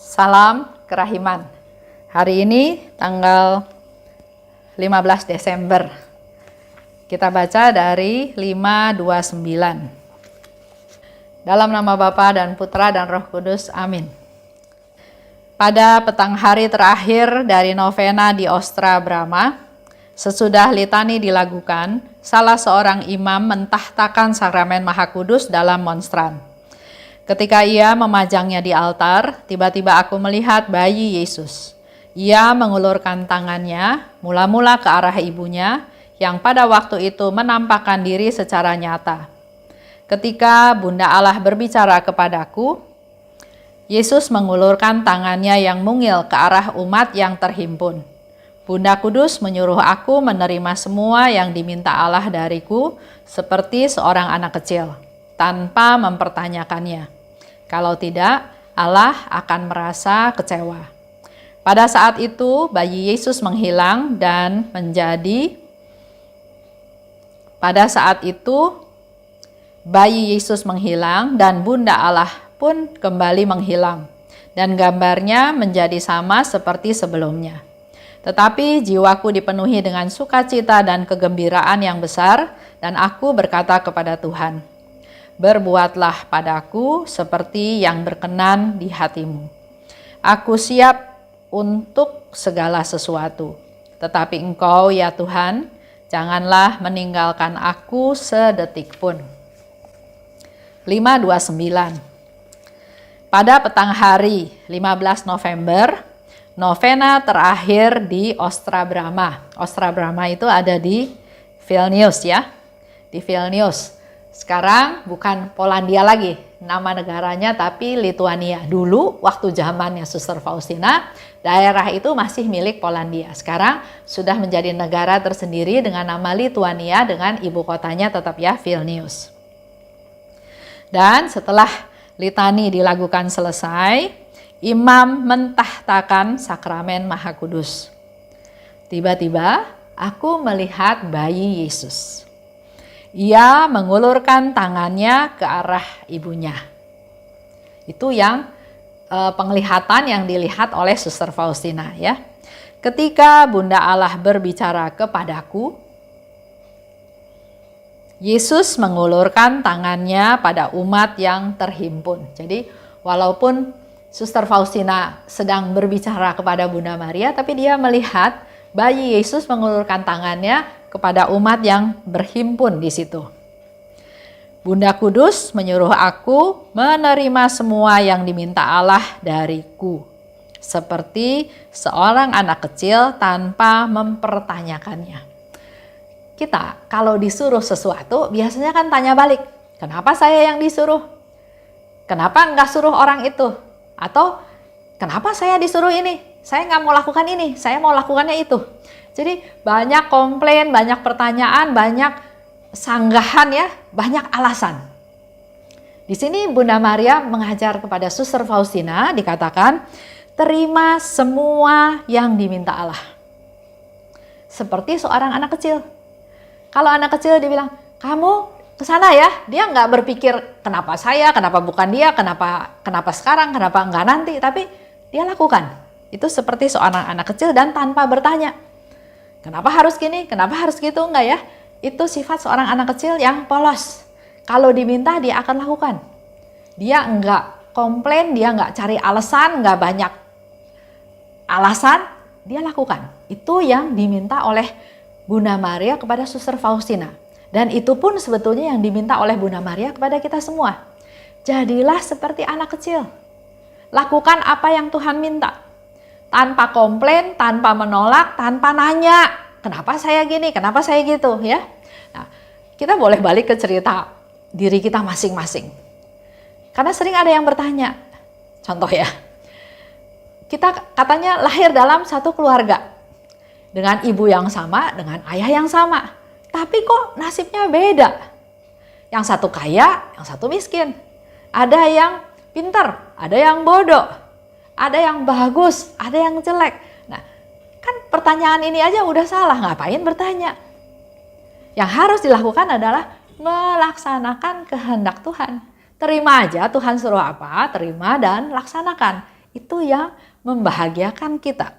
Salam kerahiman. Hari ini tanggal 15 Desember. Kita baca dari 5:29. Dalam nama Bapa dan Putra dan Roh Kudus. Amin. Pada petang hari terakhir dari novena di Ostra Brahma, sesudah litani dilakukan, salah seorang imam mentahtakan sakramen Maha Kudus dalam monstran. Ketika ia memajangnya di altar, tiba-tiba aku melihat bayi Yesus. Ia mengulurkan tangannya mula-mula ke arah ibunya yang pada waktu itu menampakkan diri secara nyata. Ketika Bunda Allah berbicara kepadaku, Yesus mengulurkan tangannya yang mungil ke arah umat yang terhimpun. Bunda Kudus menyuruh aku menerima semua yang diminta Allah dariku seperti seorang anak kecil, tanpa mempertanyakannya. Kalau tidak, Allah akan merasa kecewa. Pada saat itu, bayi Yesus menghilang dan Bunda Allah pun kembali menghilang. Dan gambarnya menjadi sama seperti sebelumnya. Tetapi jiwaku dipenuhi dengan sukacita dan kegembiraan yang besar, dan aku berkata kepada Tuhan, "Berbuatlah padaku seperti yang berkenan di hatimu. Aku siap untuk segala sesuatu. Tetapi Engkau ya Tuhan, janganlah meninggalkan aku sedetik pun." 5:29. Pada petang hari 15 November, novena terakhir di Ostra Brahma. Ostra Brahma itu ada di Vilnius ya. Di Vilnius. Sekarang bukan Polandia lagi nama negaranya, tapi Lituania. Dulu waktu zamannya Suster Faustina, daerah itu masih milik Polandia. Sekarang sudah menjadi negara tersendiri dengan nama Lituania, dengan ibu kotanya tetap ya Vilnius. Dan setelah litani dilakukan selesai, imam mentahtakan sakramen Maha Kudus. Tiba-tiba aku melihat bayi Yesus. Ia mengulurkan tangannya ke arah ibunya. Itu yang penglihatan yang dilihat oleh Suster Faustina ya. Ketika Bunda Allah berbicara kepadaku, Yesus mengulurkan tangannya pada umat yang terhimpun. Jadi walaupun Suster Faustina sedang berbicara kepada Bunda Maria, tapi dia melihat bayi Yesus mengulurkan tangannya kepada umat yang berhimpun di situ. Bunda Kudus menyuruh aku menerima semua yang diminta Allah dariku, seperti seorang anak kecil tanpa mempertanyakannya. Kita kalau disuruh sesuatu biasanya kan tanya balik, kenapa saya yang disuruh? Kenapa enggak suruh orang itu? Atau kenapa saya disuruh ini? Saya nggak mau lakukan ini, saya mau lakukannya itu. Jadi banyak komplain, banyak pertanyaan, banyak sanggahan ya, banyak alasan. Di sini Bunda Maria mengajar kepada Suster Faustina, dikatakan, terima semua yang diminta Allah. Seperti seorang anak kecil. Kalau anak kecil dibilang, kamu ke sana ya, dia nggak berpikir kenapa saya, kenapa bukan dia, kenapa sekarang, kenapa enggak nanti, tapi dia lakukan. Itu seperti seorang anak kecil dan tanpa bertanya. Kenapa harus gini? Kenapa harus gitu? Enggak ya. Itu sifat seorang anak kecil yang polos. Kalau diminta dia akan lakukan. Dia enggak komplain, dia enggak cari alasan, enggak banyak alasan, dia lakukan. Itu yang diminta oleh Bunda Maria kepada Suster Faustina. Dan itu pun sebetulnya yang diminta oleh Bunda Maria kepada kita semua. Jadilah seperti anak kecil. Lakukan apa yang Tuhan minta. Tanpa komplain, tanpa menolak, tanpa nanya, kenapa saya gini, kenapa saya gitu ya. Nah, kita boleh balik ke cerita diri kita masing-masing. Karena sering ada yang bertanya, contoh ya, kita katanya lahir dalam satu keluarga. Dengan ibu yang sama, dengan ayah yang sama. Tapi kok nasibnya beda. Yang satu kaya, yang satu miskin. Ada yang pintar, ada yang bodoh. Ada yang bagus, ada yang jelek. Nah, kan pertanyaan ini aja udah salah, ngapain bertanya? Yang harus dilakukan adalah melaksanakan kehendak Tuhan. Terima aja Tuhan suruh apa, terima dan laksanakan. Itu yang membahagiakan kita.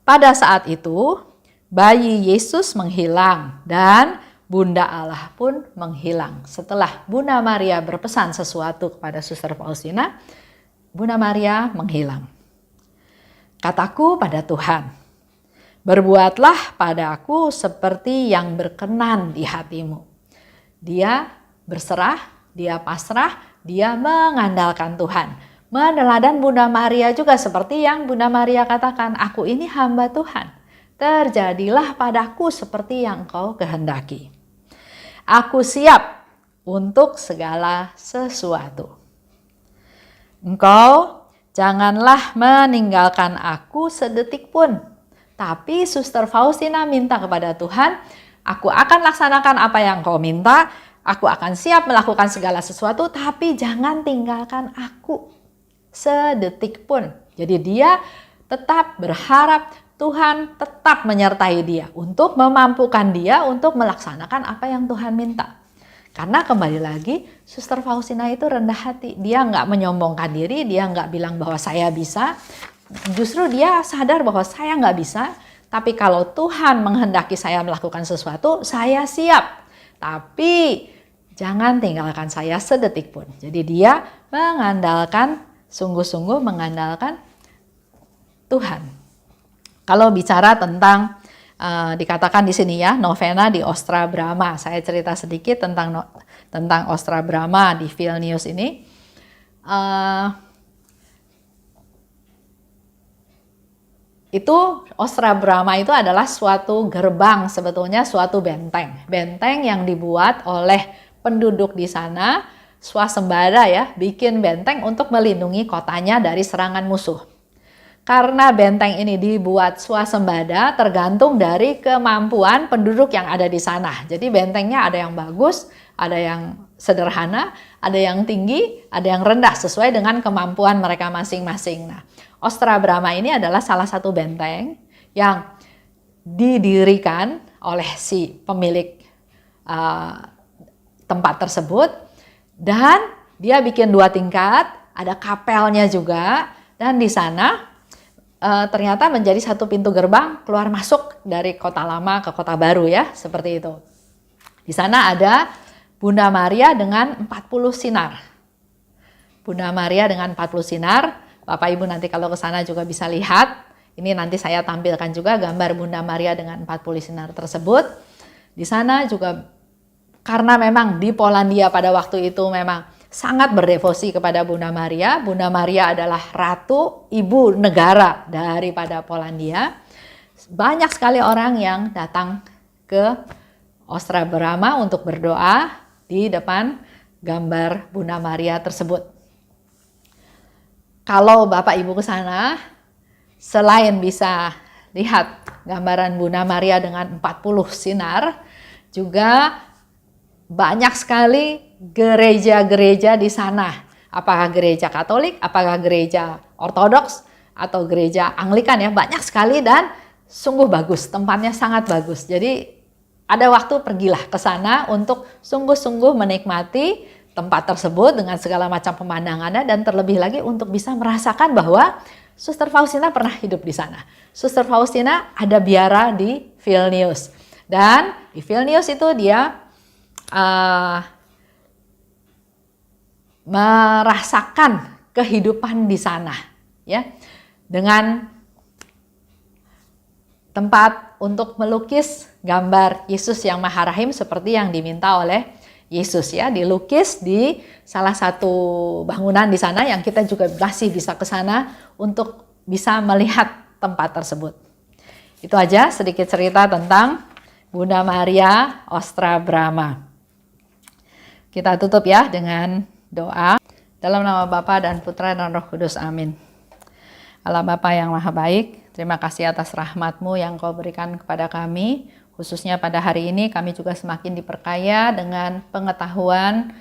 Pada saat itu, bayi Yesus menghilang dan Bunda Allah pun menghilang. Setelah Bunda Maria berpesan sesuatu kepada Suster Faustina, Bunda Maria menghilang. Kataku pada Tuhan, berbuatlah padaku seperti yang berkenan di hatimu. Dia berserah, dia pasrah, dia mengandalkan Tuhan. Meneladan Bunda Maria juga seperti yang Bunda Maria katakan, aku ini hamba Tuhan. Terjadilah padaku seperti yang Engkau kehendaki. Aku siap untuk segala sesuatu. Engkau janganlah meninggalkan aku sedetik pun. Tapi Suster Faustina minta kepada Tuhan, aku akan laksanakan apa yang Engkau minta. Aku akan siap melakukan segala sesuatu, tapi jangan tinggalkan aku sedetik pun. Jadi dia tetap berharap Tuhan tetap menyertai dia untuk memampukan dia untuk melaksanakan apa yang Tuhan minta. Karena kembali lagi, Suster Faustina itu rendah hati. Dia nggak menyombongkan diri, dia nggak bilang bahwa saya bisa. Justru dia sadar bahwa saya nggak bisa, tapi kalau Tuhan menghendaki saya melakukan sesuatu, saya siap. Tapi jangan tinggalkan saya sedetik pun. Jadi dia mengandalkan, sungguh-sungguh mengandalkan Tuhan. Kalau bicara tentang dikatakan di sini ya, novena di Ostra Brahma. Saya cerita sedikit tentang Ostra Brahma di Vilnius ini. Itu Ostra Brahma itu adalah suatu gerbang, sebetulnya suatu benteng. Benteng yang dibuat oleh penduduk di sana, swasembada ya, bikin benteng untuk melindungi kotanya dari serangan musuh. Karena benteng ini dibuat swasembada tergantung dari kemampuan penduduk yang ada di sana. Jadi bentengnya ada yang bagus, ada yang sederhana, ada yang tinggi, ada yang rendah sesuai dengan kemampuan mereka masing-masing. Nah, Ostra Brahma ini adalah salah satu benteng yang didirikan oleh si pemilik tempat tersebut, dan dia bikin 2 tingkat, ada kapelnya juga, dan di sana ternyata menjadi satu pintu gerbang keluar masuk dari kota lama ke kota baru ya, seperti itu. Di sana ada Bunda Maria dengan 40 sinar. Bunda Maria dengan 40 sinar. Bapak Ibu nanti kalau ke sana juga bisa lihat. Ini nanti saya tampilkan juga gambar Bunda Maria dengan 40 sinar tersebut. Di sana juga karena memang di Polandia pada waktu itu memang sangat berdevosi kepada Bunda Maria. Bunda Maria adalah ratu, ibu negara daripada Polandia. Banyak sekali orang yang datang ke Ostra Brahma untuk berdoa di depan gambar Bunda Maria tersebut. Kalau Bapak Ibu ke sana, selain bisa lihat gambaran Bunda Maria dengan 40 sinar, juga banyak sekali gereja-gereja di sana. Apakah gereja Katolik, apakah gereja Ortodoks, atau gereja Anglikan ya, banyak sekali dan sungguh bagus, tempatnya sangat bagus. Jadi ada waktu pergilah ke sana untuk sungguh-sungguh menikmati tempat tersebut dengan segala macam pemandangannya, dan terlebih lagi untuk bisa merasakan bahwa Suster Faustina pernah hidup di sana. Suster Faustina ada biara di Vilnius, dan di Vilnius itu dia merasakan kehidupan di sana ya, dengan tempat untuk melukis gambar Yesus yang Maha Rahim seperti yang diminta oleh Yesus ya, dilukis di salah satu bangunan di sana yang kita juga masih bisa ke sana untuk bisa melihat tempat tersebut. Itu aja sedikit cerita tentang Bunda Maria Ostra Brahma. Kita tutup ya dengan doa. Dalam nama Bapa dan Putra dan Roh Kudus, amin. Allah Bapa yang Maha Baik, terima kasih atas rahmat-Mu yang Kau berikan kepada kami. Khususnya pada hari ini kami juga semakin diperkaya dengan pengetahuan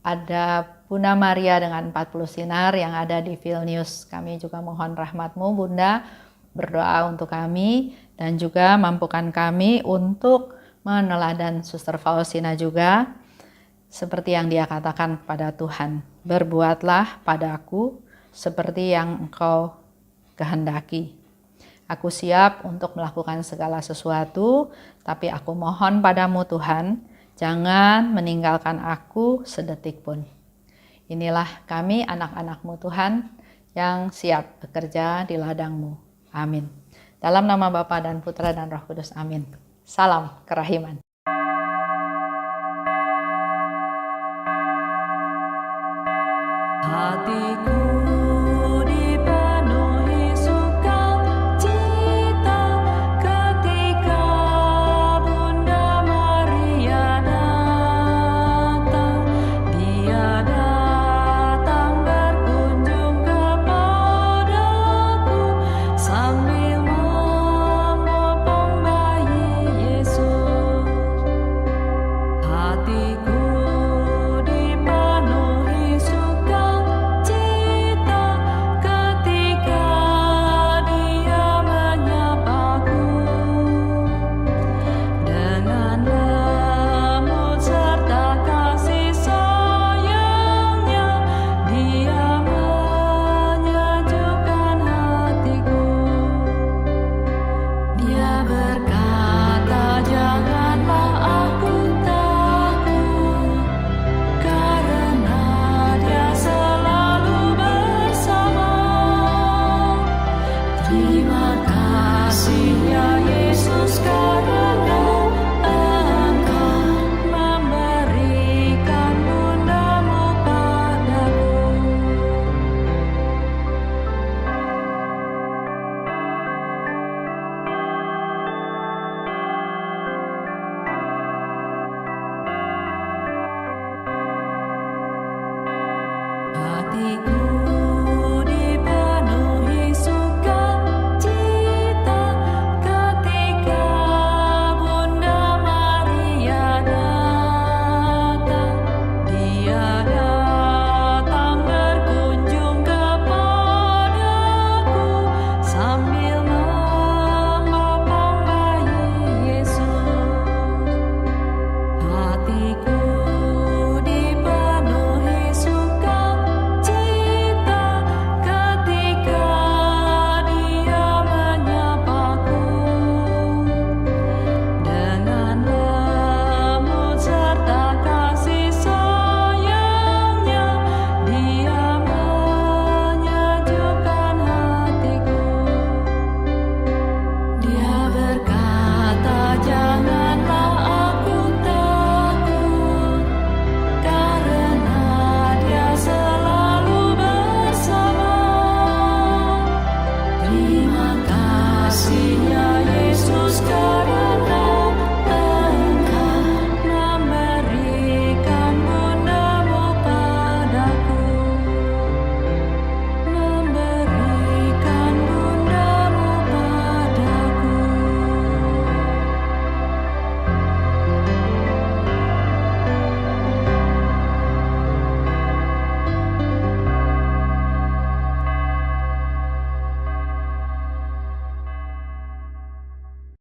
ada Bunda Maria dengan 40 sinar yang ada di Vilnius. Kami juga mohon rahmat-Mu Bunda, berdoa untuk kami dan juga mampukan kami untuk meneladan Suster Faustina juga. Seperti yang dia katakan kepada Tuhan, berbuatlah padaku seperti yang Engkau kehendaki. Aku siap untuk melakukan segala sesuatu, tapi aku mohon padamu Tuhan, jangan meninggalkan aku sedetik pun. Inilah kami anak-anak-Mu Tuhan yang siap bekerja di ladang-Mu. Amin. Dalam nama Bapa dan Putra dan Roh Kudus. Amin. Salam kerahiman.